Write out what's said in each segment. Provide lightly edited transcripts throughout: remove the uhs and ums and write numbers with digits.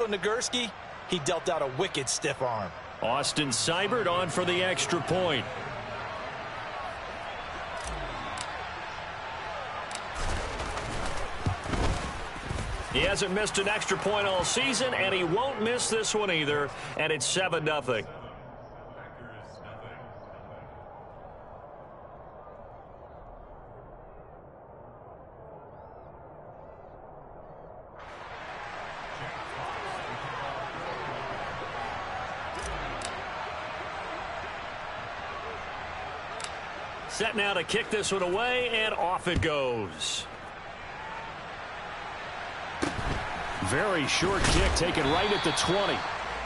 Nagurski, he dealt out a wicked stiff arm. Austin Seibert on for the extra point. He hasn't missed an extra point all season, and he won't miss this one either, and it's 7-0. Set now to kick this one away, and off it goes. Very short kick taken right at the 20.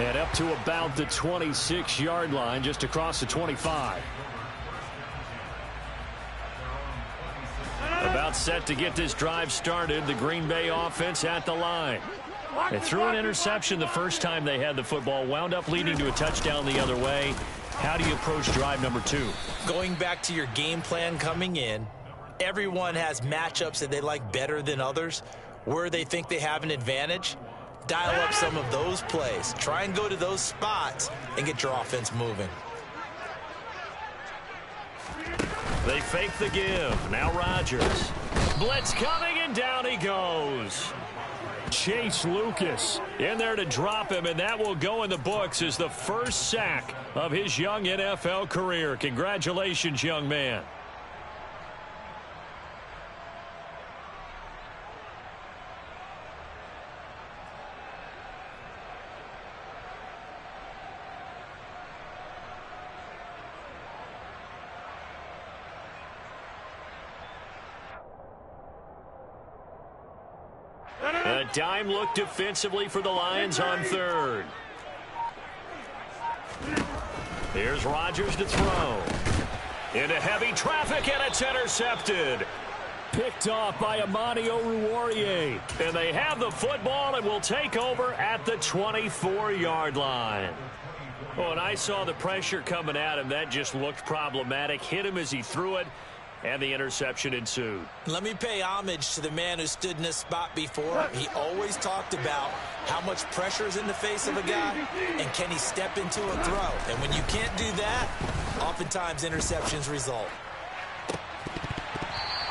And up to about the 26-yard line, just across the 25. About set to get this drive started. The Green Bay offense at the line. They threw an interception the first time they had the football. Wound up leading to a touchdown the other way. How do you approach drive number 2? Going back to your game plan coming in, everyone has matchups that they like better than others. Where they think they have an advantage, dial up some of those plays. Try and go to those spots and get your offense moving. They fake the give. Now Rodgers. Blitz coming, and down he goes. Chase Lucas in there to drop him, and that will go in the books as the first sack of his young NFL career. Congratulations, young man. A dime look defensively for the Lions on third. Here's Rodgers to throw. Into heavy traffic, and it's intercepted. Picked off by Amani Oruwariye. And they have the football and will take over at the 24-yard line. Oh, and I saw the pressure coming at him. That just looked problematic. Hit him as he threw it, and the interception ensued. Let me pay homage to the man who stood in this spot before. He always talked about how much pressure is in the face of a guy, and can he step into a throw. And when you can't do that, oftentimes interceptions result.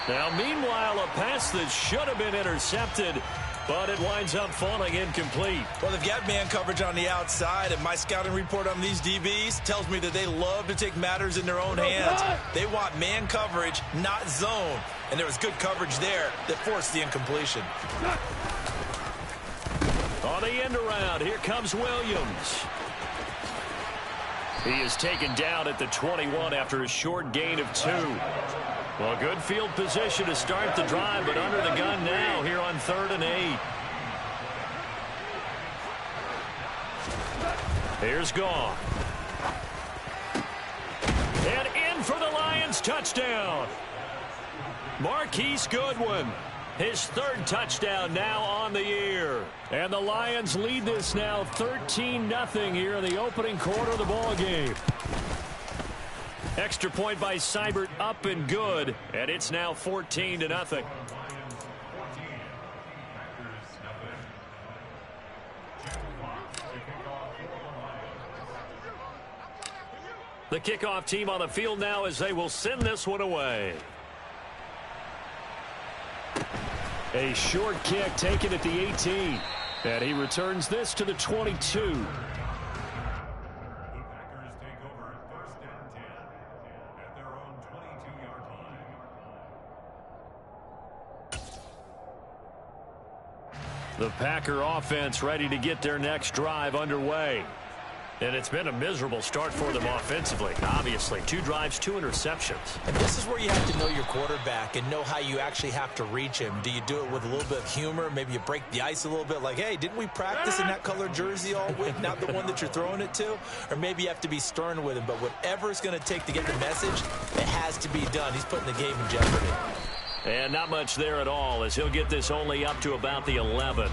Now, meanwhile, a pass that should have been intercepted, but it winds up falling incomplete. Well, they've got man coverage on the outside, and my scouting report on these DBs tells me that they love to take matters in their own hands. They want man coverage, not zone. And there was good coverage there that forced the incompletion. On the end around, here comes Williams. He is taken down at the 21 after a short gain of 2. Well, good field position to start the drive, but under the gun now here on 3rd and 8. Here's Goff. And in for the Lions touchdown. Marquise Goodwin. His 3rd touchdown now on the year. And the Lions lead this now 13-0 here in the opening quarter of the ball game. Extra point by Seibert, up and good, and it's now 14-0. The kickoff team on the field now as they will send this one away. A short kick taken at the 18, and he returns this to the 22. The Packer offense ready to get their next drive underway. And it's been a miserable start for them offensively. Obviously, 2 drives, 2 interceptions. And this is where you have to know your quarterback and know how you actually have to reach him. Do you do it with a little bit of humor? Maybe you break the ice a little bit like, hey, didn't we practice in that color jersey all week, not the one that you're throwing it to? Or maybe you have to be stern with him. But whatever it's going to take to get the message, it has to be done. He's putting the game in jeopardy. And not much there at all as he'll get this only up to about the 11.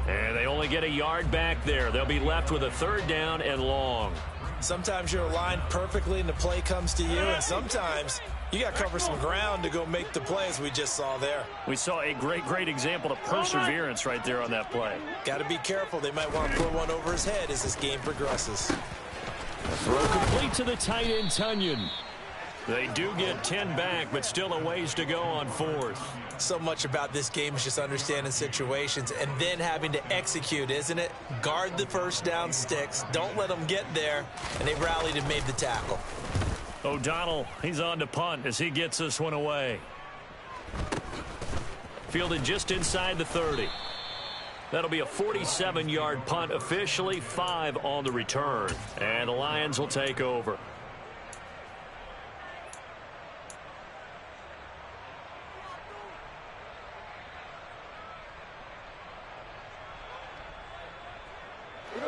And they only get a yard back there. They'll be left with a 3rd down and long. Sometimes you're aligned perfectly and the play comes to you, and sometimes you got to cover some ground to go make the play, as we just saw there. We saw a great example of perseverance right there on that play. Got to be careful. They might want to throw one over his head as this game progresses. Throw complete to the tight end, Tonyan. They do get 10 back, but still a ways to go on 4th. So much about this game is just understanding situations and then having to execute, isn't it? Guard the first down sticks. Don't let them get there. And they rallied and made the tackle. O'Donnell, he's on to punt as he gets this one away. Fielded just inside the 30. That'll be a 47-yard punt, officially 5 on the return. And the Lions will take over.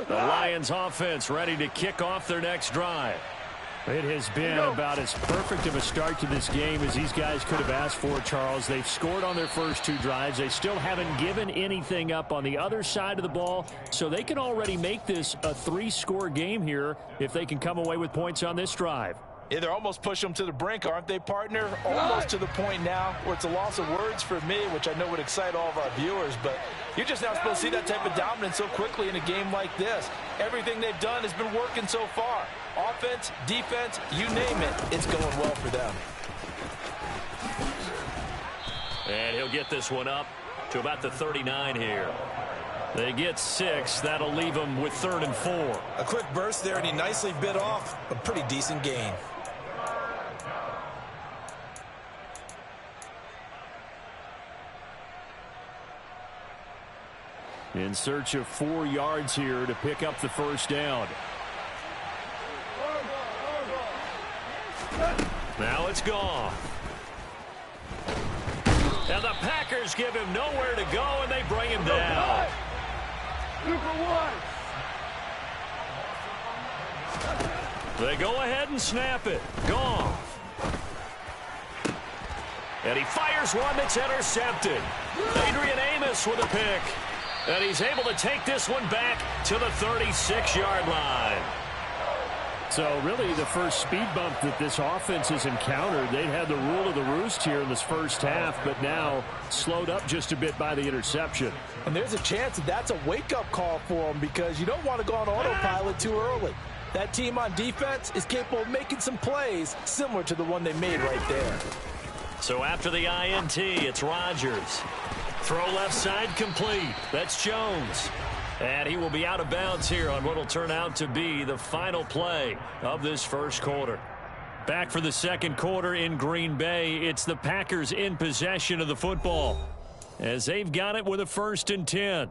The Lions offense ready to kick off their next drive. It has been about as perfect of a start to this game as these guys could have asked for, Charles. They've scored on their first 2 drives. They still haven't given anything up on the other side of the ball, so they can already make this a 3-score game here if they can come away with points on this drive. Yeah, they're almost pushing them to the brink, aren't they, partner? Almost to the point now where it's a loss of words for me, which I know would excite all of our viewers, but you're just not supposed to see that type of dominance so quickly in a game like this. Everything they've done has been working so far. Offense, defense, you name it, it's going well for them. And he'll get this one up to about the 39 here. They get 6. That'll leave them with 3rd and 4. A quick burst there, and he nicely bit off a pretty decent gain. In search of 4 yards here to pick up the first down. Now it's gone. And the Packers give him nowhere to go, and they bring him down. They go ahead and snap it. Gone. And he fires one that's intercepted. Adrian Amos with a pick. And he's able to take this one back to the 36-yard line. So really the first speed bump that this offense has encountered, they had the rule of the roost here in this first half, but now slowed up just a bit by the interception. And there's a chance that that's a wake-up call for them, because you don't want to go on autopilot too early. That team on defense is capable of making some plays similar to the one they made right there. So after the INT, it's Rodgers. Throw left side complete. That's Jones. And he will be out of bounds here on what will turn out to be the final play of this first quarter. Back for the second quarter in Green Bay. It's the Packers in possession of the football as they've got it with a 1st and 10.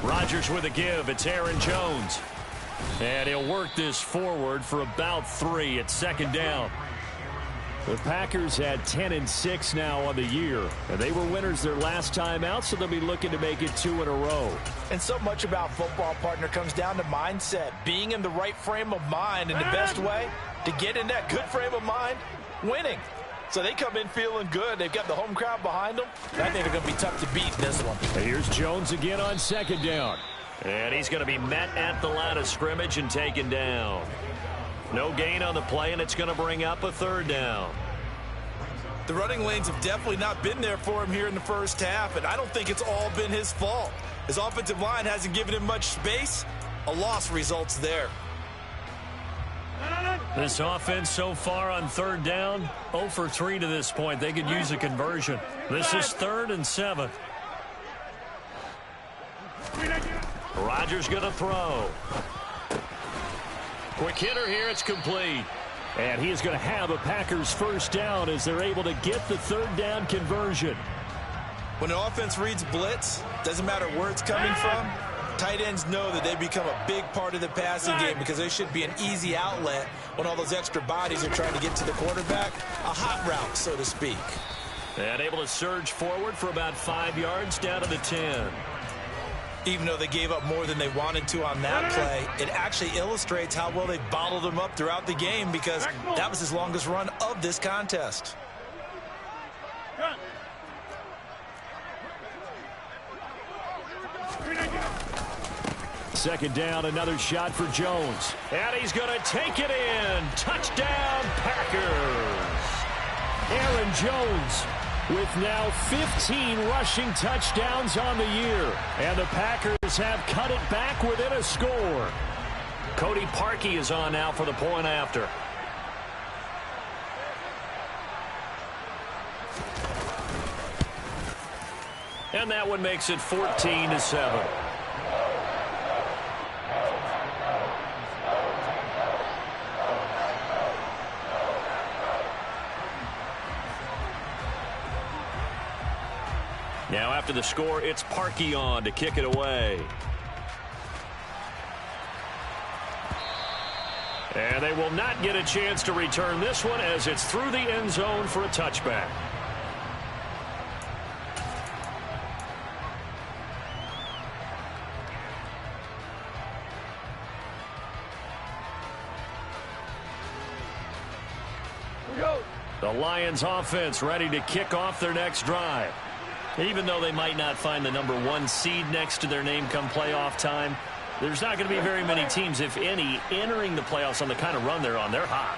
Rodgers with a give. It's Aaron Jones. And he'll work this forward for about 3 at 2nd down. The Packers had 10-6 now on the year. And they were winners their last time out, so they'll be looking to make it 2 in a row. And so much about football, partner, comes down to mindset. Being in the right frame of mind, and the best way to get in that good frame of mind, winning. So they come in feeling good. They've got the home crowd behind them. I think they're going to be tough to beat in this one. And here's Jones again on 2nd down. And he's going to be met at the line of scrimmage and taken down. No gain on the play, and it's going to bring up a 3rd down. The running lanes have definitely not been there for him here in the first half, and I don't think it's all been his fault. His offensive line hasn't given him much space. A loss results there. This offense so far on 3rd down, 0 for 3 to this point. They could use a conversion. This is 3rd and 7. Rodgers going to throw. Quick hitter here. It's complete. And he is going to have a Packers first down as they're able to get the 3rd down conversion. When an offense reads blitz, doesn't matter where it's coming from, tight ends know that they become a big part of the passing game, because they should be an easy outlet when all those extra bodies are trying to get to the quarterback. A hot route, so to speak. And able to surge forward for about 5 yards down to the 10. Even though they gave up more than they wanted to on that play, it actually illustrates how well they bottled them up throughout the game, because that was his longest run of this contest. Second down, another shot for Jones. And he's going to take it in. Touchdown, Packers. Aaron Jones with now 15 rushing touchdowns on the year. And the Packers have cut it back within a score. Cody Parkey is on now for the point after. And that one makes it 14-7. Now after the score, it's Parkey on to kick it away. And they will not get a chance to return this one, as it's through the end zone for a touchback. The Lions offense ready to kick off their next drive. Even though they might not find the #1 seed next to their name come playoff time, there's not going to be very many teams, if any, entering the playoffs on the kind of run they're on. They're hot.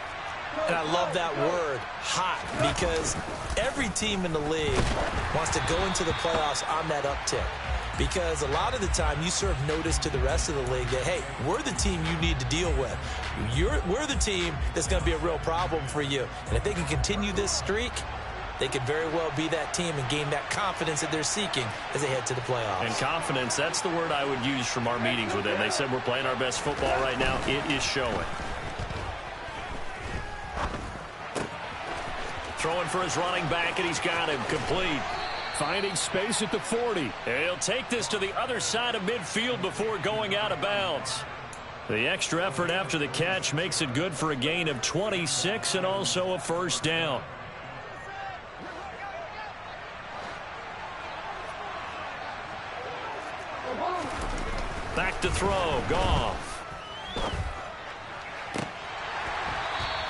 And I love that word, hot, because every team in the league wants to go into the playoffs on that uptick. Because a lot of the time you serve notice to the rest of the league that, hey, we're the team you need to deal with. We're the team that's going to be a real problem for you. And if they can continue this streak, they could very well be that team and gain that confidence that they're seeking as they head to the playoffs. And confidence, that's the word I would use from our meetings with them. They said we're playing our best football right now. It is showing. Throwing for his running back, and he's got him complete. Finding space at the 40. He'll take this to the other side of midfield before going out of bounds. The extra effort after the catch makes it good for a gain of 26 and also a first down. Back to throw, Goff.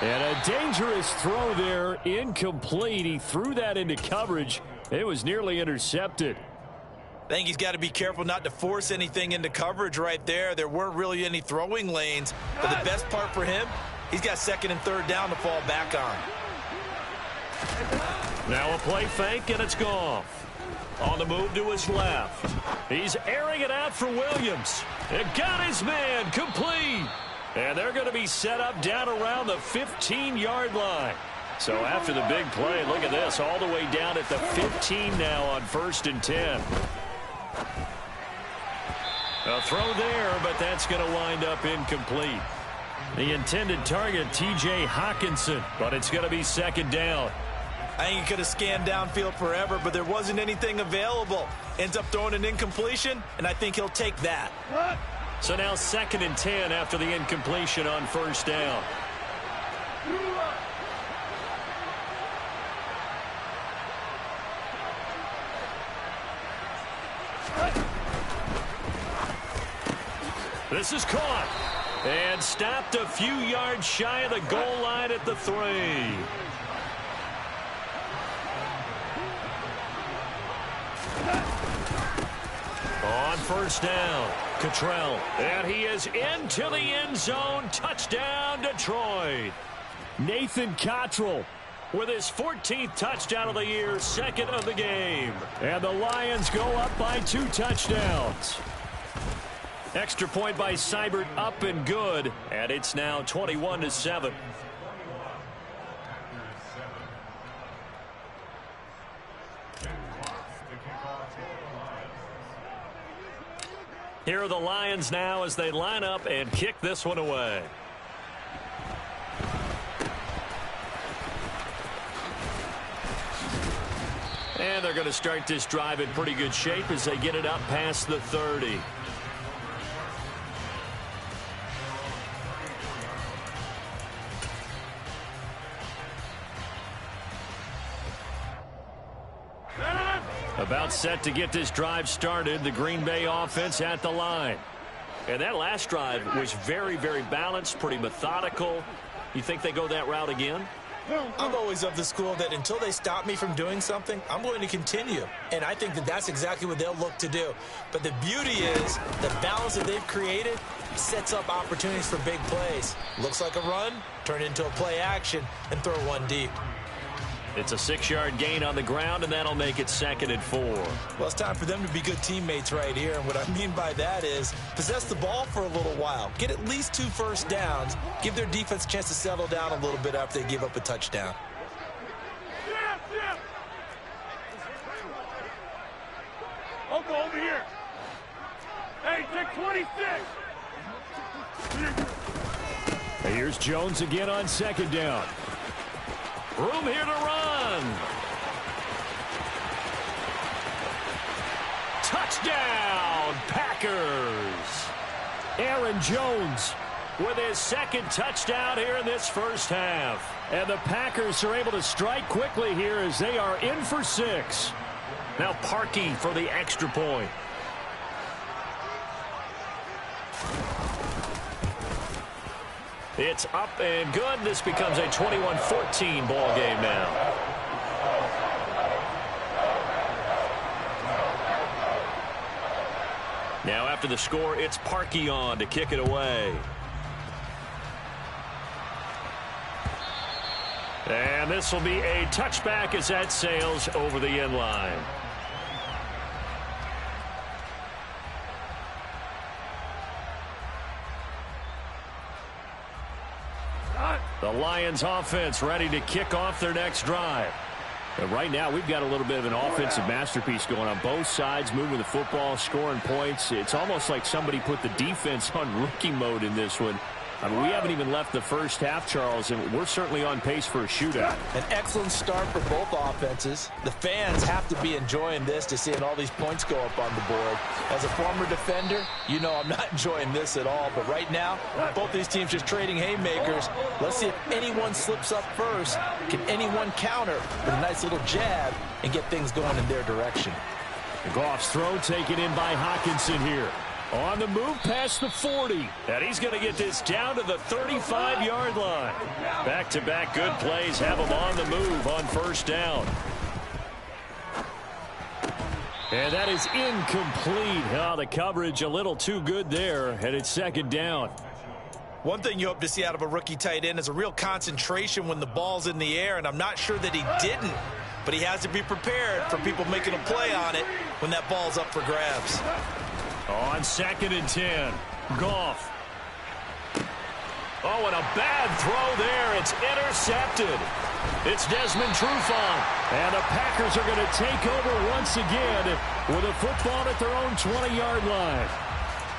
And a dangerous throw there, incomplete. He threw that into coverage. It was nearly intercepted. I think he's got to be careful not to force anything into coverage right there. There weren't really any throwing lanes. But the best part for him, he's got second and third down to fall back on. Now a play fake, and it's Goff. On the move to his left. He's airing it out for Williams. It got his man complete. And they're going to be set up down around the 15-yard line. So after the big play, look at this, all the way down at the 15 now on 1st and 10. A throw there, but that's going to wind up incomplete. The intended target, T.J. Hockenson, but it's going to be second down. I think he could have scanned downfield forever, but there wasn't anything available. Ends up throwing an incompletion, and I think he'll take that. So now 2nd and 10 after the incompletion on 1st down. This is caught and stopped a few yards shy of the goal line at the 3. On 1st down, Cottrell. And he is into the end zone. Touchdown, Detroit. Nathan Cottrell with his 14th touchdown of the year, 2nd of the game. And the Lions go up by 2 touchdowns. Extra point by Seibert, up and good. And it's now 21-7. Here are the Lions now as they line up and kick this one away. And they're going to start this drive in pretty good shape as they get it up past the 30. About set to get this drive started. The Green Bay offense at the line. And that last drive was very, very balanced, pretty methodical. You think they go that route again? I'm always of the school that until they stop me from doing something, I'm going to continue. And I think that that's exactly what they'll look to do. But the beauty is the balance that they've created sets up opportunities for big plays. Looks like a run, turn it into a play action, and throw one deep. It's a 6-yard gain on the ground, and that'll make it 2nd and 4. Well, it's time for them to be good teammates right here. And what I mean by that is possess the ball for a little while. Get at least 2 first downs. Give their defense a chance to settle down a little bit after they give up a touchdown. I'll go over here. Hey, take 26. Here's Jones again on 2nd down. Room here to run. Touchdown, Packers. Aaron Jones with his 2nd touchdown here in this first half. And the Packers are able to strike quickly here as they are in for 6. Now Parkey for the extra point. It's up and good. This becomes a 21-14 ball game now. Now after the score, it's Parkey on to kick it away. And this will be a touchback as that sails over the end line. The Lions offense ready to kick off their next drive. And right now we've got a little bit of an offensive masterpiece going on both sides, moving the football, scoring points. It's almost like somebody put the defense on rookie mode in this one. I mean, we haven't even left the first half, Charles, and we're certainly on pace for a shootout. An excellent start for both offenses. The fans have to be enjoying this to seeing all these points go up on the board. As a former defender, you know I'm not enjoying this at all. But right now, both these teams just trading haymakers. Let's see if anyone slips up first. Can anyone counter with a nice little jab and get things going in their direction? Goff's throw taken in by Hockenson here. On the move past the 40. And he's going to get this down to the 35-yard line. Back-to-back good plays have him on the move on first down. And that is incomplete. Oh, the coverage a little too good there. And it's 2nd down. One thing you hope to see out of a rookie tight end is a real concentration when the ball's in the air, and I'm not sure that he didn't. But he has to be prepared for people making a play on it when that ball's up for grabs. On 2nd and 10, Goff. Oh, and a bad throw there. It's intercepted. It's Desmond Trufant. And the Packers are going to take over once again with a football at their own 20-yard line.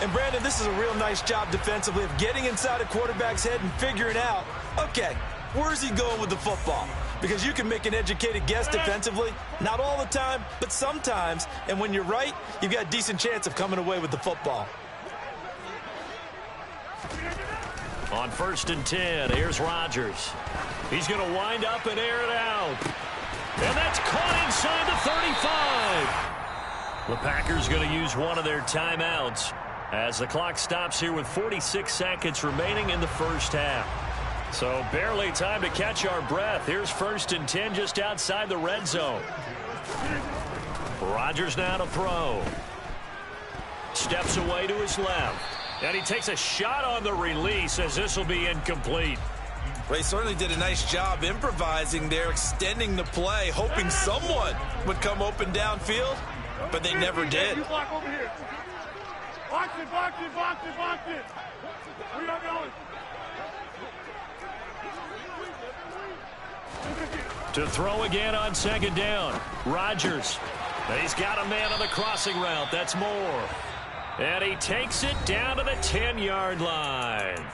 And, Brandon, this is a real nice job defensively of getting inside a quarterback's head and figuring out, okay, where's he going with the football? Because you can make an educated guess defensively. Not all the time, but sometimes. And when you're right, you've got a decent chance of coming away with the football. On 1st and 10, here's Rodgers. He's going to wind up and air it out. And that's caught inside the 35. The Packers going to use one of their timeouts as the clock stops here with 46 seconds remaining in the first half. So barely time to catch our breath. Here's 1st and 10 just outside the red zone. Rodgers now to throw. Steps away to his left. And he takes a shot on the release as this will be incomplete. Well, he certainly did a nice job improvising there, extending the play, hoping someone would come open downfield, but they never did. You block over here. Box it, box it, box it, box it. Where you going? To throw again on 2nd down. Rodgers. He's got a man on the crossing route. That's Moore. And he takes it down to the 10-yard line.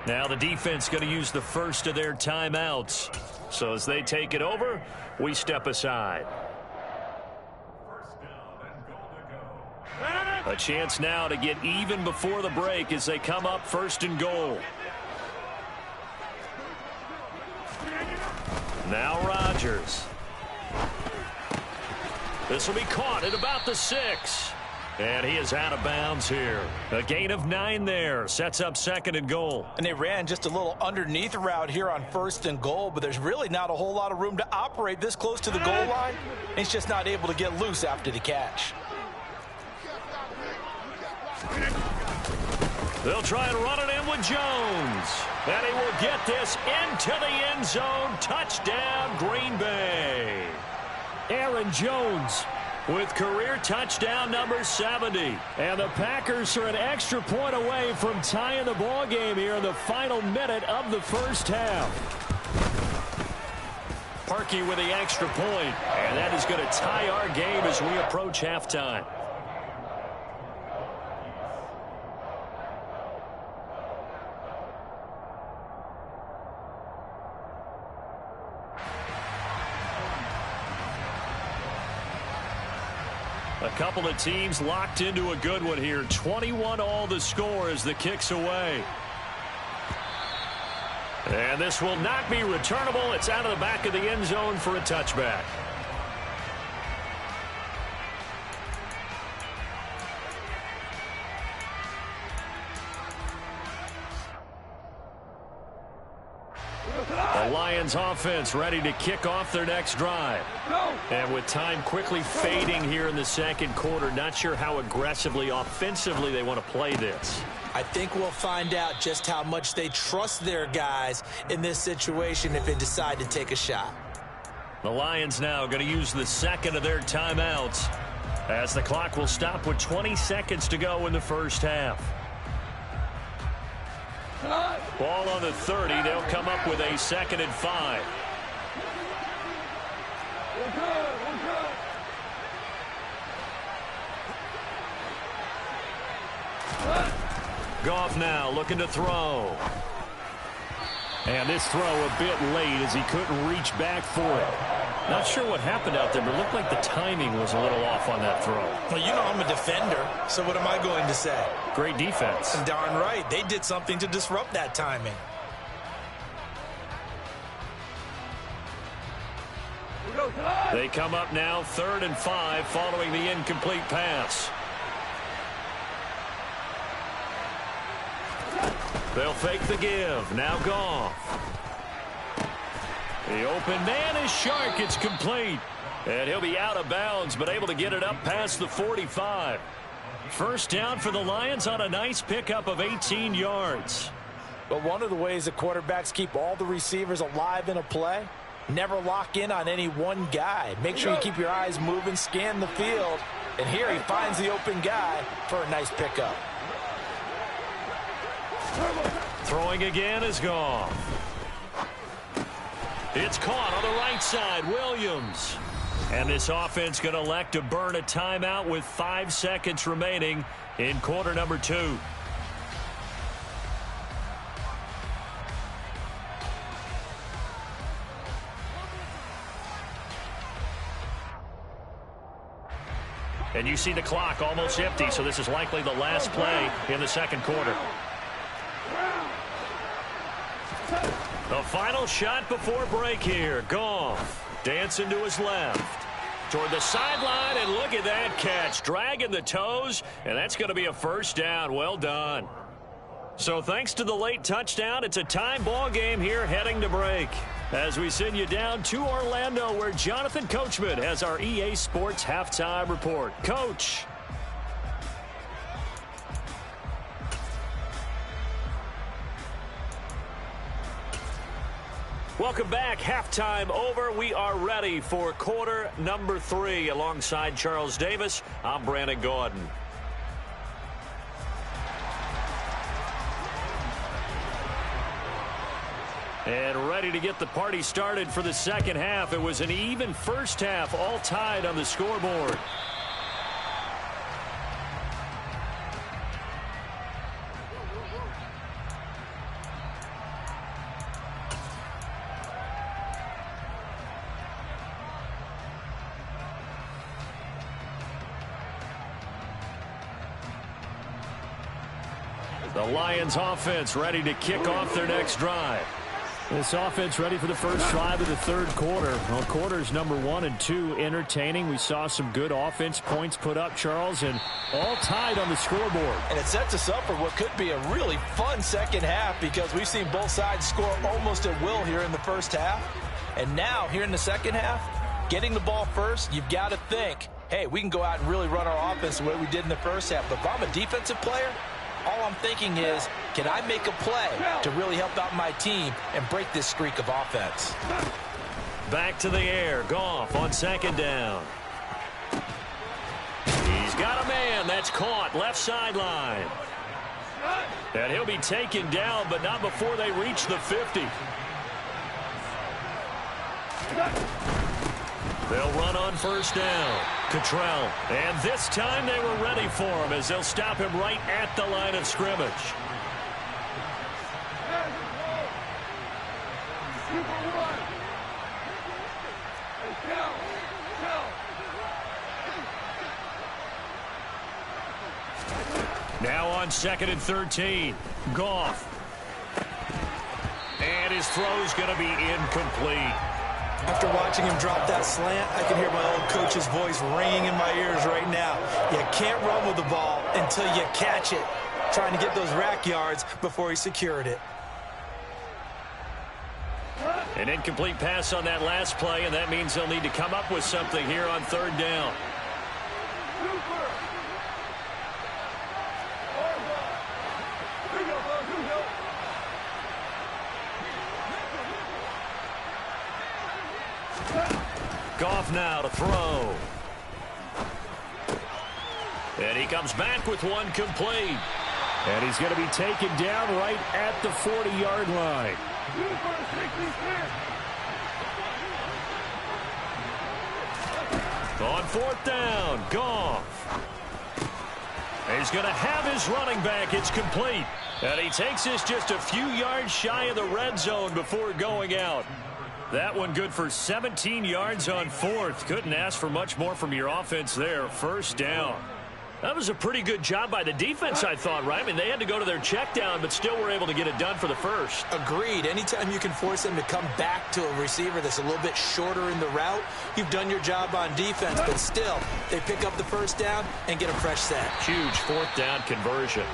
Now the defense going to use the first of their timeouts. So as they take it over, we step aside. A chance now to get even before the break as they come up 1st and goal. Now Rodgers. This will be caught at about the 6. And he is out of bounds here. A gain of 9 there. Sets up 2nd and goal. And they ran just a little underneath route here on 1st and goal, but there's really not a whole lot of room to operate this close to the goal line. He's just not able to get loose after the catch. They'll try and run it in with Jones. And he will get this into the end zone. Touchdown, Green Bay. Aaron Jones with career touchdown number 70. And the Packers are an extra point away from tying the ball game here in the final minute of the first half. Parkey with the extra point, and that is going to tie our game as we approach halftime. A couple of teams locked into a good one here. 21 all the score as the kick's away. And this will not be returnable. It's out of the back of the end zone for a touchback. The Lions offense ready to kick off their next drive. And with time quickly fading here in the second quarter, not sure how aggressively, offensively they want to play this. I think we'll find out just how much they trust their guys in this situation if they decide to take a shot. The Lions now going to use the second of their timeouts as the clock will stop with 20 seconds to go in the first half. Ball on the 30. They'll come up with a 2nd and 5. Goff now looking to throw. And this throw a bit late as he couldn't reach back for it. Not sure what happened out there, but it looked like the timing was a little off on that throw. Well, you know I'm a defender, so what am I going to say? Great defense. Darn right. They did something to disrupt that timing. They come up now 3rd and 5 following the incomplete pass. They'll fake the give. Now Goff. The open man is Shark. It's complete. And he'll be out of bounds, but able to get it up past the 45. First down for the Lions on a nice pickup of 18 yards. But one of the ways that quarterbacks keep all the receivers alive in a play, never lock in on any one guy. Make sure you keep your eyes moving, scan the field. And here he finds the open guy for a nice pickup. Throwing again is Goff. It's caught on the right side. Williams. And this offense going to elect to burn a timeout with 5 seconds remaining in quarter number 2. And you see the clock almost empty, so this is likely the last play in the second quarter. The final shot before break here. Goff dancing to his left toward the sideline, and look at that catch. Dragging the toes, and that's going to be a first down. Well done. So thanks to the late touchdown, it's a time ball game here heading to break. As we send you down to Orlando, where Jonathan Coachman has our EA Sports halftime report. Coach. Welcome back. Halftime over. We are ready for quarter number 3. Alongside Charles Davis, I'm Brandon Gaudin. And ready to get the party started for the second half. It was an even first half, all tied on the scoreboard. The Lions offense ready to kick off their next drive. This offense ready for the first drive of the third quarter. Well, quarters number 1 and 2 entertaining. We saw some good offense points put up, Charles, and all tied on the scoreboard. And it sets us up for what could be a really fun second half because we've seen both sides score almost at will here in the first half. And now, here in the second half, getting the ball first, you've got to think, hey, we can go out and really run our offense the way we did in the first half. But if I'm a defensive player, all I'm thinking is, can I make a play to really help out my team and break this streak of offense? Back to the air. Goff on second down. He's got a man. That's caught. Left sideline. And he'll be taken down, but not before they reach the 50. They'll run on first down. Cottrell. And this time they were ready for him as they'll stop him right at the line of scrimmage. Now on 2nd and 13. Goff. And his throw's going to be incomplete. After watching him drop that slant, I can hear my old coach's voice ringing in my ears right now. You can't run with the ball until you catch it. Trying to get those rack yards before he secured it. An incomplete pass on that last play, and that means they'll need to come up with something here on third down. Goff now to throw. And he comes back with one complete. And he's going to be taken down right at the 40-yard line. On fourth down, Goff. He's going to have his running back. It's complete. And he takes this just a few yards shy of the red zone before going out. That one good for 17 yards on fourth. Couldn't ask for much more from your offense there. First down. That was a pretty good job by the defense, I thought, right? I mean, they had to go to their check down, but still were able to get it done for the first. Agreed. Anytime you can force them to come back to a receiver that's a little bit shorter in the route, you've done your job on defense, but still, they pick up the first down and get a fresh set. Huge fourth down conversion.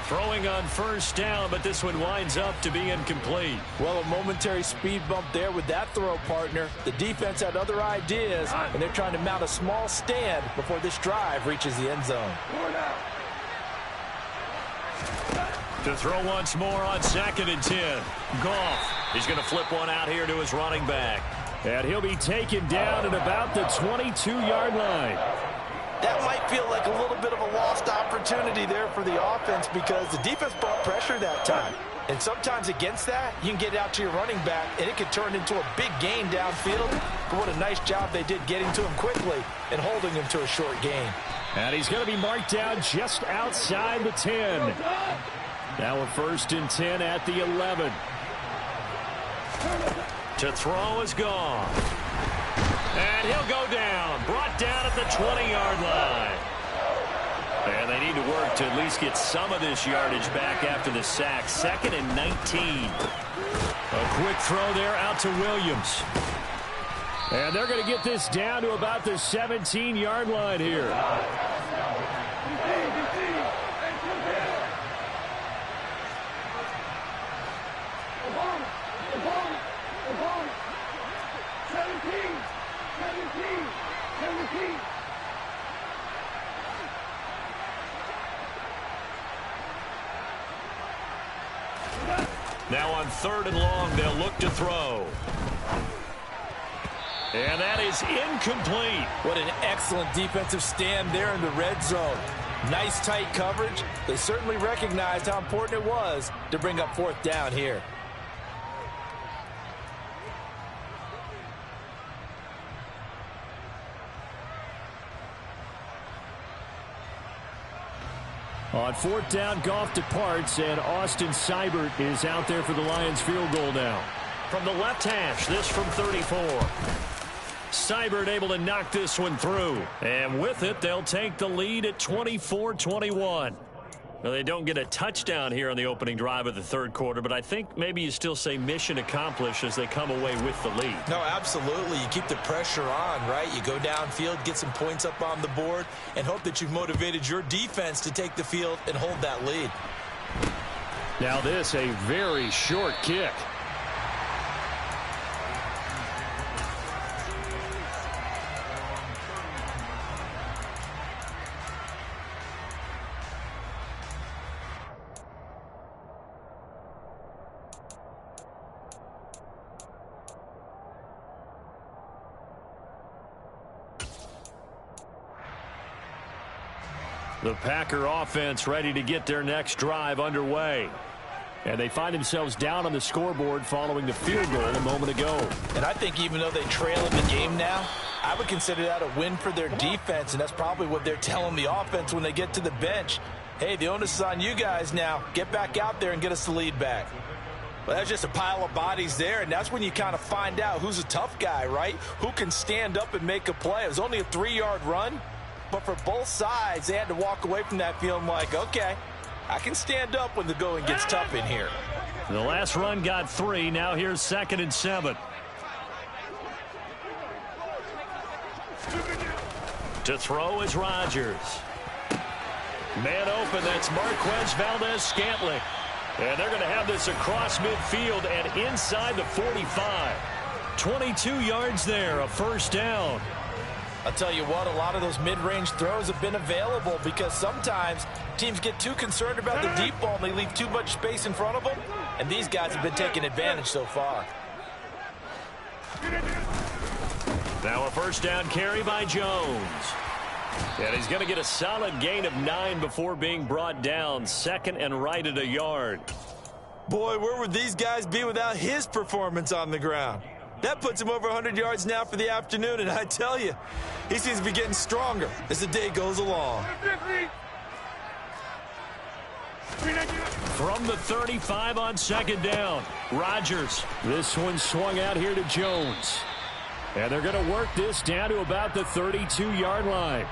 Throwing on first down, but this one winds up to be incomplete. Well, a momentary speed bump there with that throw, partner. The defense had other ideas, and they're trying to mount a small stand before this drive reaches the end zone. To throw once more on 2nd and 10. Goff. He's going to flip one out here to his running back. And he'll be taken down at about the 22-yard line. That might feel like a little bit of a lost opportunity there for the offense because the defense brought pressure that time. And sometimes against that, you can get out to your running back, and it can turn into a big gain downfield. But what a nice job they did getting to him quickly and holding him to a short gain. And he's going to be marked down just outside the 10. Now a 1st and 10 at the 11. To throw is gone. And he'll go down. Brought down at the 20-yard line. And they need to work to at least get some of this yardage back after the sack. 2nd and 19. A quick throw there out to Williams. And they're going to get this down to about the 17-yard line here. Now on 3rd and long, they'll look to throw. And that is incomplete. What an excellent defensive stand there in the red zone. Nice tight coverage. They certainly recognized how important it was to bring up 4th down here. On 4th down, Goff departs, and Austin Seibert is out there for the Lions field goal now. From the left hash, this from 34. Seibert able to knock this one through. And with it, they'll take the lead at 24-21. Well, they don't get a touchdown here on the opening drive of the third quarter, but I think maybe you still say mission accomplished as they come away with the lead. No, absolutely. You keep the pressure on, right? You go downfield, get some points up on the board, and hope that you've motivated your defense to take the field and hold that lead. Now this, a very short kick. The Packer offense ready to get their next drive underway. And they find themselves down on the scoreboard following the field goal a moment ago. And I think even though they trail in the game now, I would consider that a win for their defense, and that's probably what they're telling the offense when they get to the bench. Hey, the onus is on you guys now. Get back out there and get us the lead back. Well, that's just a pile of bodies there, and that's when you kind of find out who's a tough guy, right? Who can stand up and make a play. It was only a 3-yard run. But for both sides, they had to walk away from that feeling like, okay, I can stand up when the going gets tough in here. The last run got 3. Now here's 2nd and 7. To throw is Rodgers. Man open, that's Marquez Valdes-Scantling. And they're going to have this across midfield and inside the 45. 22 yards there, a first down. I'll tell you what, a lot of those mid-range throws have been available because sometimes teams get too concerned about the deep ball and they leave too much space in front of them, and these guys have been taking advantage so far. Now a first down carry by Jones. And he's going to get a solid gain of 9 before being brought down. 2nd and right at a yard. Boy, where would these guys be without his performance on the ground? That puts him over 100 yards now for the afternoon, and I tell you, he seems to be getting stronger as the day goes along. From the 35 on 2nd down, Rodgers. This one swung out here to Jones. And they're going to work this down to about the 32-yard line.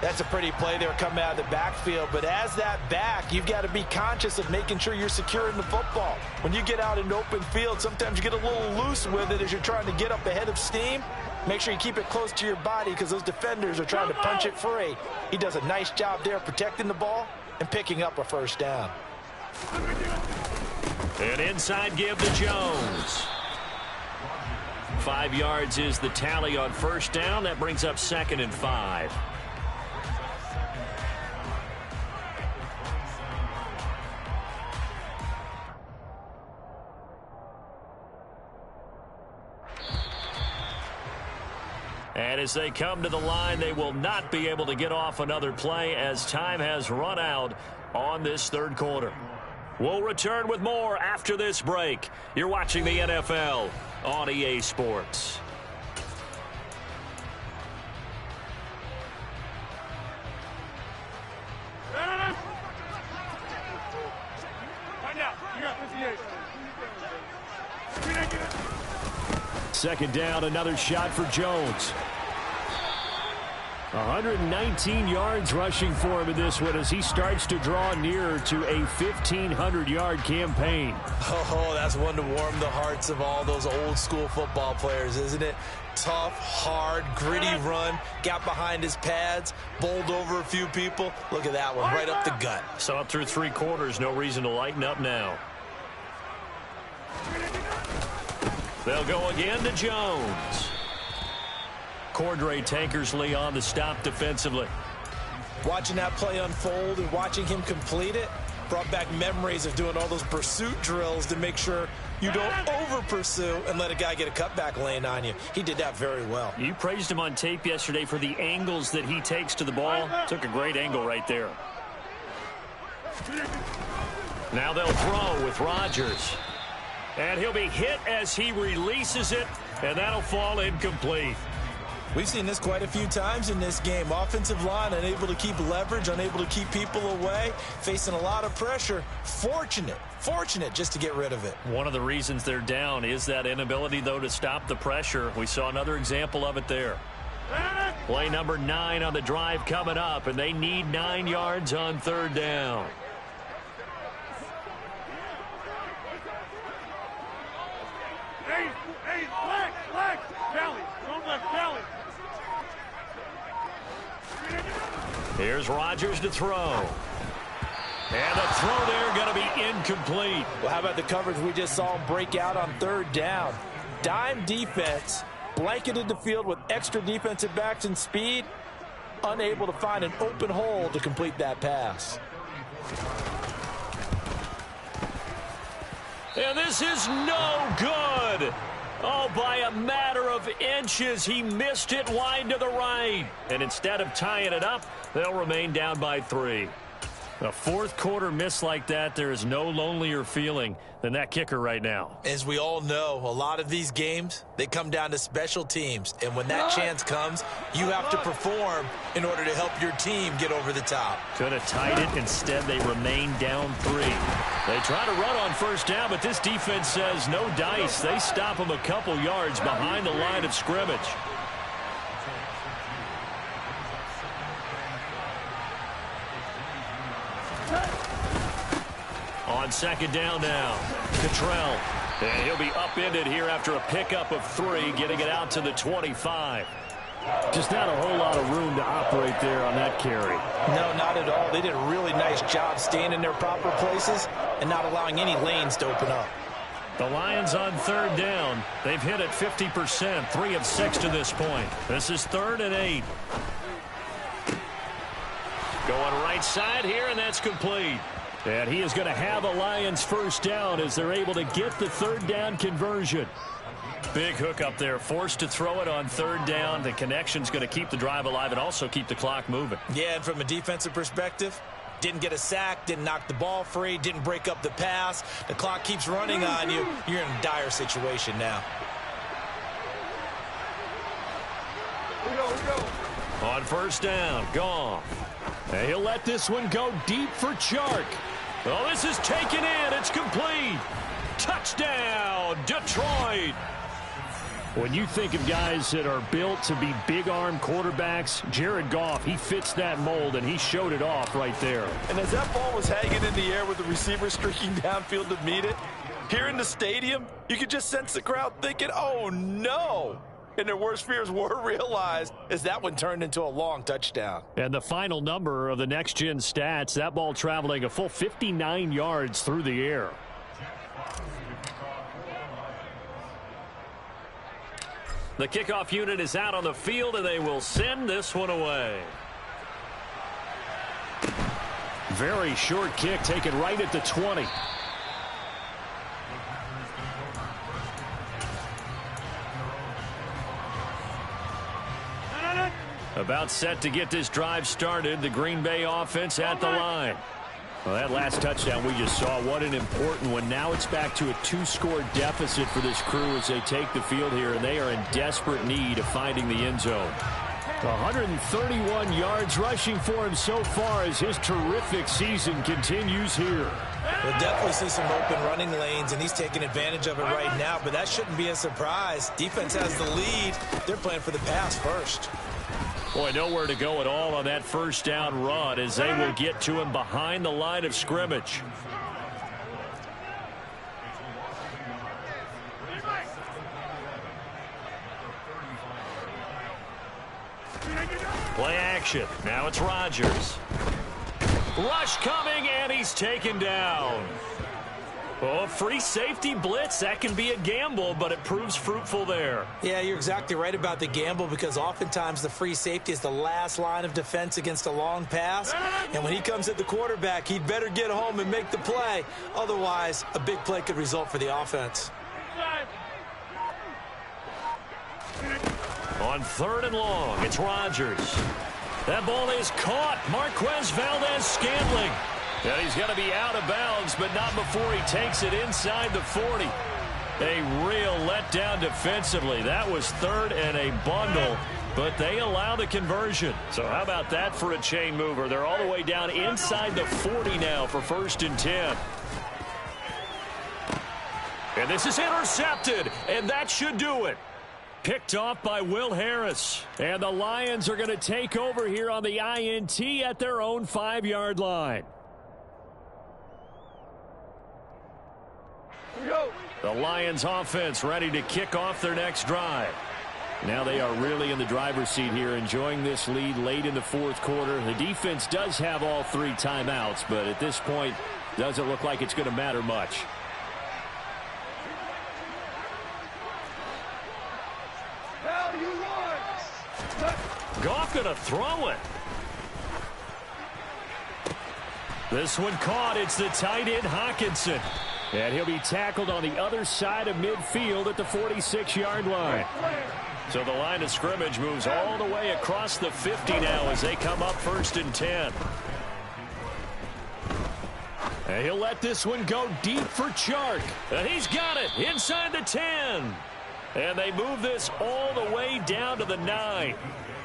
That's a pretty play there coming out of the backfield, but as that back, you've got to be conscious of making sure you're securing the football. When you get out in open field, sometimes you get a little loose with it as you're trying to get up ahead of steam. Make sure you keep it close to your body because those defenders are trying to punch it free. He does a nice job there protecting the ball and picking up a first down. An inside give to Jones. 5 yards is the tally on first down. That brings up 2nd and 5. And as they come to the line, they will not be able to get off another play as time has run out on this third quarter. We'll return with more after this break. You're watching the NFL on EA Sports. Second down, another shot for Jones. 119 yards rushing for him in this one as he starts to draw nearer to a 1,500-yard campaign. Oh, that's one to warm the hearts of all those old-school football players, isn't it? Tough, hard, gritty run, got behind his pads, bowled over a few people. Look at that one, right up the gut. So up through 3 quarters, no reason to lighten up now. They'll go again to Jones. Cordray Tankersley on the stop defensively. Watching that play unfold and watching him complete it brought back memories of doing all those pursuit drills to make sure you don't over-pursue and let a guy get a cutback lane on you. He did that very well. You praised him on tape yesterday for the angles that he takes to the ball. Took a great angle right there. Now they'll throw with Rodgers. And he'll be hit as he releases it, and that'll fall incomplete. We've seen this quite a few times in this game. Offensive line unable to keep leverage, unable to keep people away, facing a lot of pressure. Fortunate just to get rid of it. One of the reasons they're down is that inability, though, to stop the pressure. We saw another example of it there. Play number 9 on the drive coming up, and they need 9 yards on third down. Hey, flag, Kelly, don't let Kelly. Here's Rodgers to throw. And the throw there going to be incomplete. Well, how about the coverage we just saw break out on third down? Dime defense, blanketed the field with extra defensive backs and speed, unable to find an open hole to complete that pass. And this is no good. Oh, by a matter of inches, he missed it wide to the right. And instead of tying it up, they'll remain down by 3. A fourth quarter miss like that, there is no lonelier feeling than that kicker right now. As we all know, a lot of these games, they come down to special teams. And when that chance comes, you have to perform in order to help your team get over the top. Could have tied it. Instead, they remain down 3. They try to run on first down, but this defense says no dice. They stop them a couple yards behind the line of scrimmage. On second down now, Cottrell. And he'll be upended here after a pickup of 3, getting it out to the 25. Just not a whole lot of room to operate there on that carry. No, not at all. They did a really nice job staying in their proper places and not allowing any lanes to open up. The Lions on third down. They've hit it 50%, 3 of 6 to this point. This is 3rd and 8. Going right side here, and that's complete. And he is going to have a Lions first down as they're able to get the third down conversion. Big hook up there, forced to throw it on third down. The connection's going to keep the drive alive and also keep the clock moving. Yeah, and from a defensive perspective, didn't get a sack, didn't knock the ball free, didn't break up the pass. The clock keeps running on you. You're in a dire situation now. We go. On first down, Goff. And he'll let this one go deep for Chark. Oh, this is taken in. It's complete. Touchdown, Detroit. When you think of guys that are built to be big-arm quarterbacks, Jared Goff, he fits that mold, and he showed it off right there. And as that ball was hanging in the air with the receiver streaking downfield to meet it, here in the stadium, you could just sense the crowd thinking, oh, no. And their worst fears were realized as that one turned into a long touchdown. And the final number of the next-gen stats, that ball traveling a full 59 yards through the air. The kickoff unit is out on the field, and they will send this one away. Very short kick taken right at the 20. About set to get this drive started. The Green Bay offense at the line. Well, that last touchdown we just saw, what an important one. Now it's back to a 2-score deficit for this crew as they take the field here, and they are in desperate need of finding the end zone. 131 yards rushing for him so far as his terrific season continues here. We'll definitely see some open running lanes, and he's taking advantage of it right now, but that shouldn't be a surprise. Defense has the lead. They're playing for the pass first. Boy, nowhere to go at all on that first down run as they will get to him behind the line of scrimmage. Play action. Now it's Rodgers. Rush coming, and he's taken down. Oh, free safety blitz. That can be a gamble, but it proves fruitful there. Yeah, you're exactly right about the gamble because oftentimes the free safety is the last line of defense against a long pass. And when he comes at the quarterback, he'd better get home and make the play. Otherwise, a big play could result for the offense. On third and long, it's Rodgers. That ball is caught. Marquez Valdes-Scantling. And he's going to be out of bounds, but not before he takes it inside the 40. A real letdown defensively. That was third and a bundle, but they allow the conversion. So how about that for a chain mover? They're all the way down inside the 40 now for 1st and 10. And this is intercepted, and that should do it. Picked off by Will Harris. And the Lions are going to take over here on the INT at their own 5-yard line. The Lions offense ready to kick off their next drive. Now they are really in the driver's seat here, enjoying this lead late in the fourth quarter. The defense does have all 3 timeouts, but at this point, doesn't look like it's going to matter much. Goff going to throw it. This one caught. It's the tight end Hockenson. And he'll be tackled on the other side of midfield at the 46-yard line. So the line of scrimmage moves all the way across the 50 now as they come up 1st and 10. And he'll let this one go deep for Chark. And he's got it inside the 10. And they move this all the way down to the 9.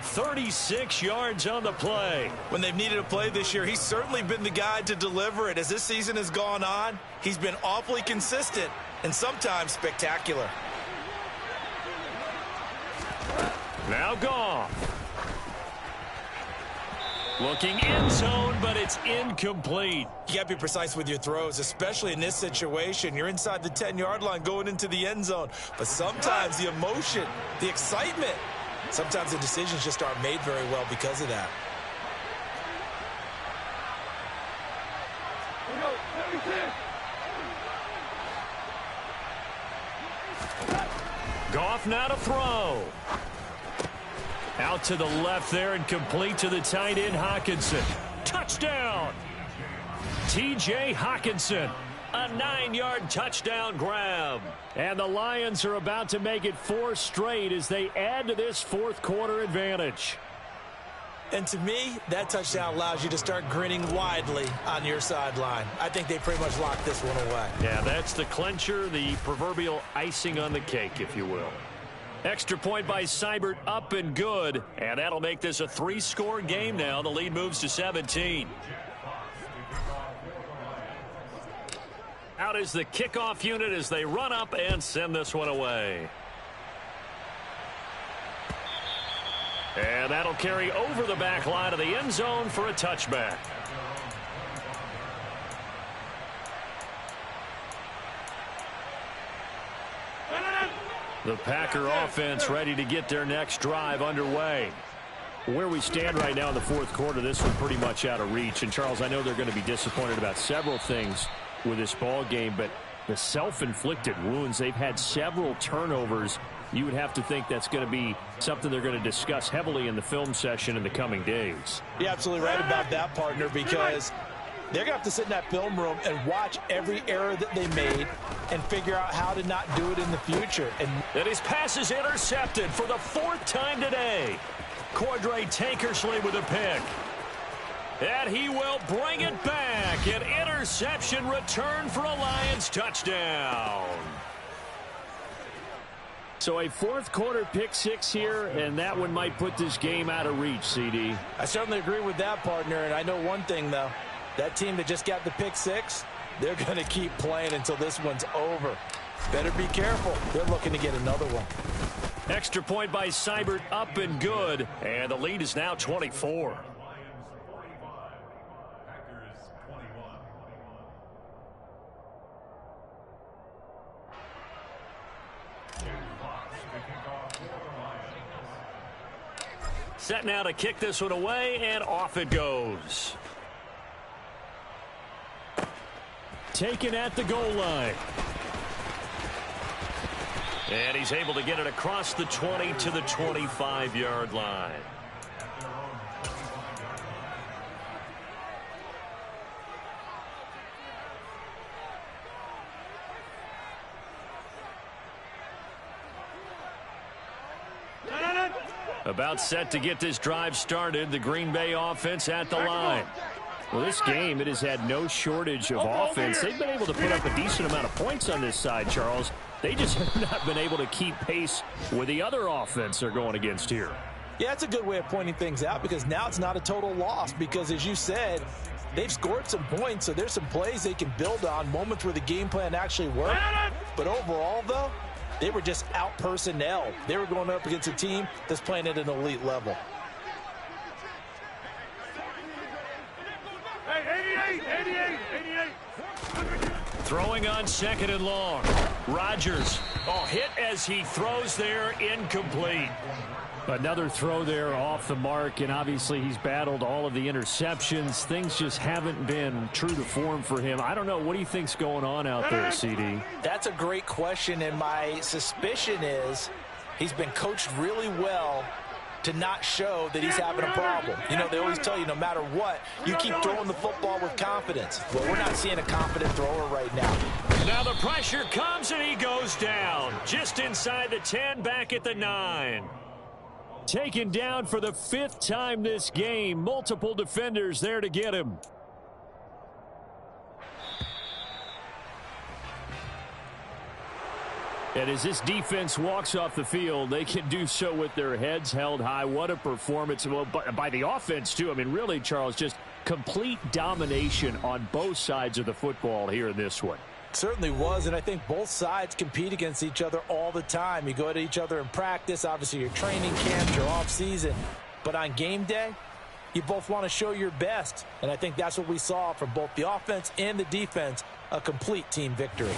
36 yards on the play. When they've needed a play this year, he's certainly been the guy to deliver it. As this season has gone on, he's been awfully consistent and sometimes spectacular. Now Goff. Looking end zone, but it's incomplete. You got to be precise with your throws, especially in this situation. You're inside the 10-yard line going into the end zone. But sometimes the emotion, the excitement, sometimes the decisions just aren't made very well because of that. Goff now to throw. Out to the left there and complete to the tight end Hockenson. Touchdown! T.J. Hockenson. A 9-yard touchdown grab. And the Lions are about to make it 4 straight as they add to this fourth quarter advantage. And to me, that touchdown allows you to start grinning widely on your sideline. I think they pretty much locked this one away. Yeah, that's the clincher, the proverbial icing on the cake, if you will. Extra point by Seibert, up and good. And that'll make this a 3-score game now. The lead moves to 17. Out is the kickoff unit as they run up and send this one away. And that'll carry over the back line of the end zone for a touchback. The Packer offense ready to get their next drive underway. Where we stand right now in the fourth quarter, this one pretty much out of reach. And, Charles, I know they're going to be disappointed about several things with this ball game, but the self-inflicted wounds, they've had several turnovers. You would have to think that's going to be something they're going to discuss heavily in the film session in the coming days. You're absolutely right about that, partner, because they're going to have to sit in that film room and watch every error that they made and figure out how to not do it in the future. And his pass is intercepted for the 4th time today. Cordray Tankersley with a pick. And he will bring it back. An interception return for a Lions touchdown. So a fourth quarter pick 6 here, and that one might put this game out of reach, CD. I certainly agree with that, partner. And I know one thing, though. That team that just got the pick 6, they're going to keep playing until this one's over. Better be careful. They're looking to get another one. Extra point by Seibert, up and good. And the lead is now 24. Set now to kick this one away, and off it goes. Taken at the goal line. And he's able to get it across the 20 to the 25-yard line. About set to get this drive started. The Green Bay offense at the line. Well, this game, it has had no shortage of offense. They've been able to put up a decent amount of points on this side, Charles. They just have not been able to keep pace with the other offense they're going against here. Yeah, it's a good way of pointing things out because now it's not a total loss because, as you said, they've scored some points, so there's some plays they can build on, moments where the game plan actually worked. But overall, though, They were just out personnel. They were going up against a team that's playing at an elite level. Hey, 88. Throwing on 2nd and long. Rodgers. Oh, hit as he throws there, incomplete. Another throw there off the mark, and obviously he's battled all of the interceptions. Things just haven't been true to form for him. I don't know. What do you think's going on out there, CD? That's a great question, and my suspicion is he's been coached really well to not show that he's having a problem. You know, they always tell you no matter what, you keep throwing the football with confidence. Well, we're not seeing a confident thrower right now. Now the pressure comes, and he goes down. Just inside the 10, back at the 9. Taken down for the 5th time this game. Multiple defenders there to get him. And as this defense walks off the field, they can do so with their heads held high. What a performance. Well, by the offense, too. I mean, really, Charles, just complete domination on both sides of the football here in this one. Certainly was, and I think both sides compete against each other all the time. You go to each other in practice, obviously your training camps, your off-season. But on game day, you both want to show your best. And I think that's what we saw from both the offense and the defense, a complete team victory.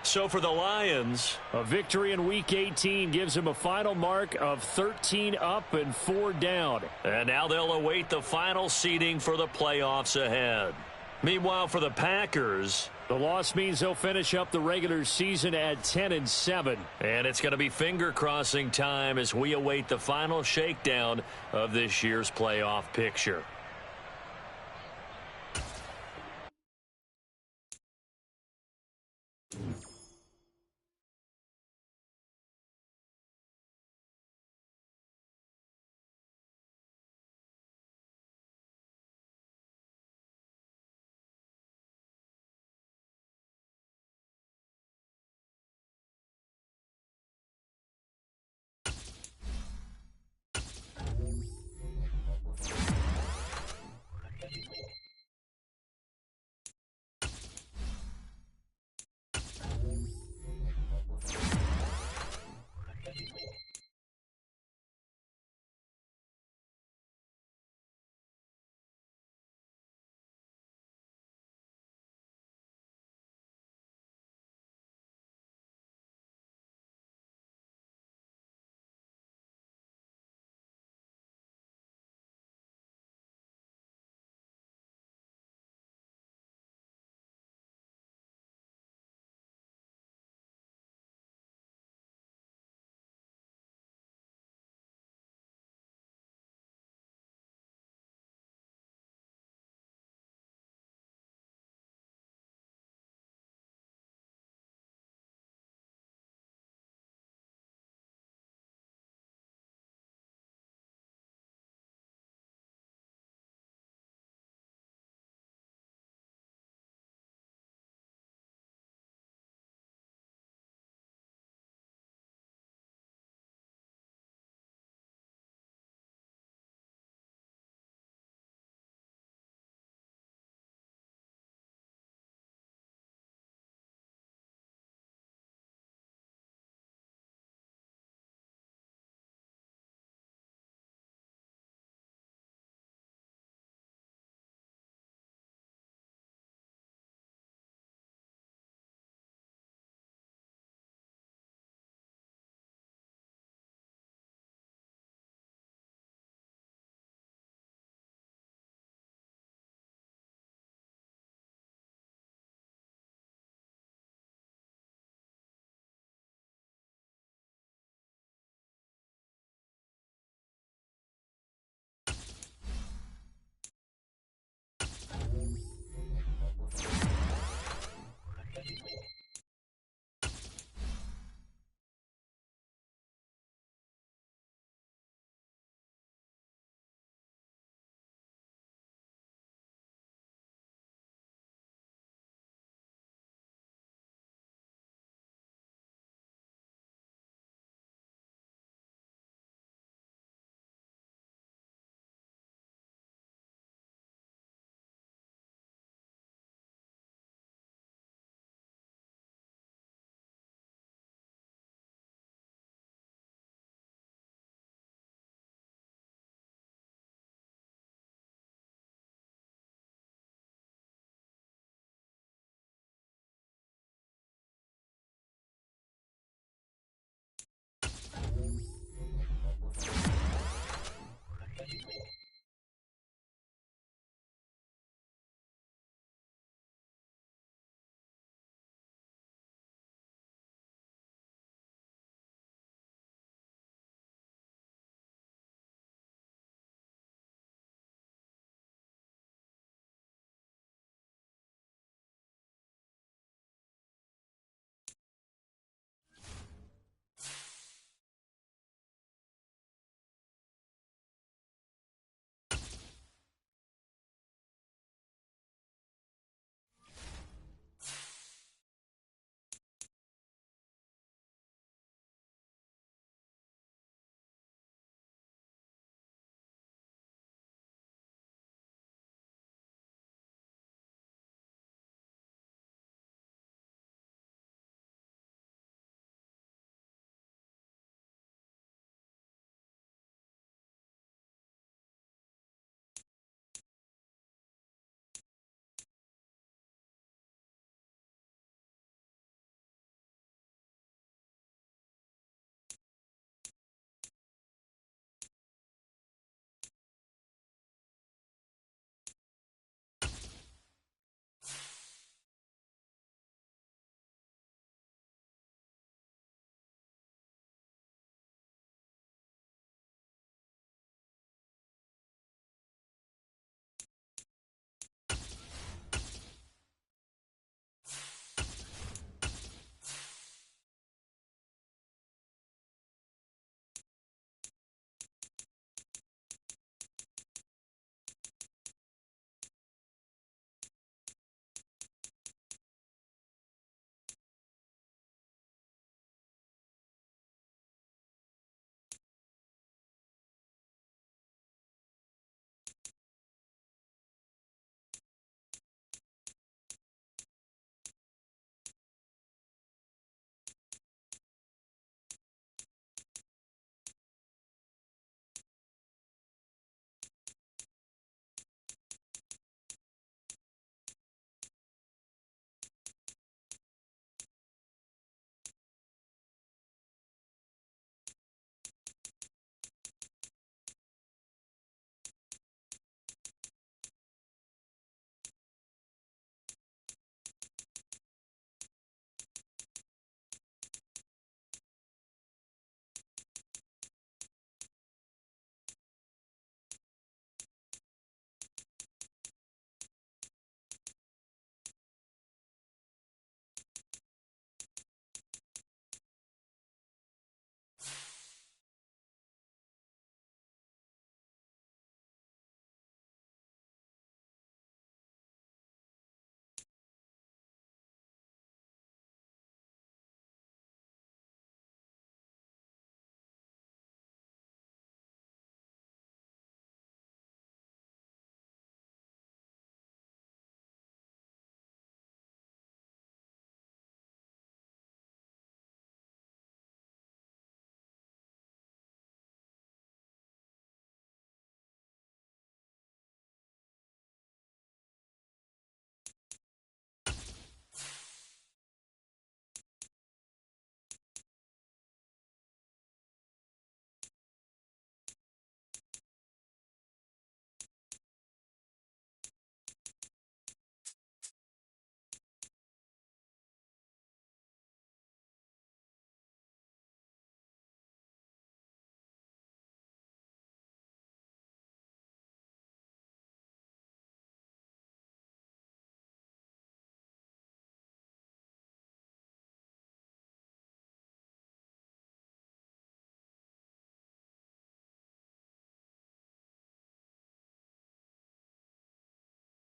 So for the Lions, a victory in Week 18 gives them a final mark of 13 up and 4 down. And now they'll await the final seeding for the playoffs ahead. Meanwhile, for the Packers, the loss means they'll finish up the regular season at 10-7. And it's going to be finger-crossing time as we await the final shakedown of this year's playoff picture.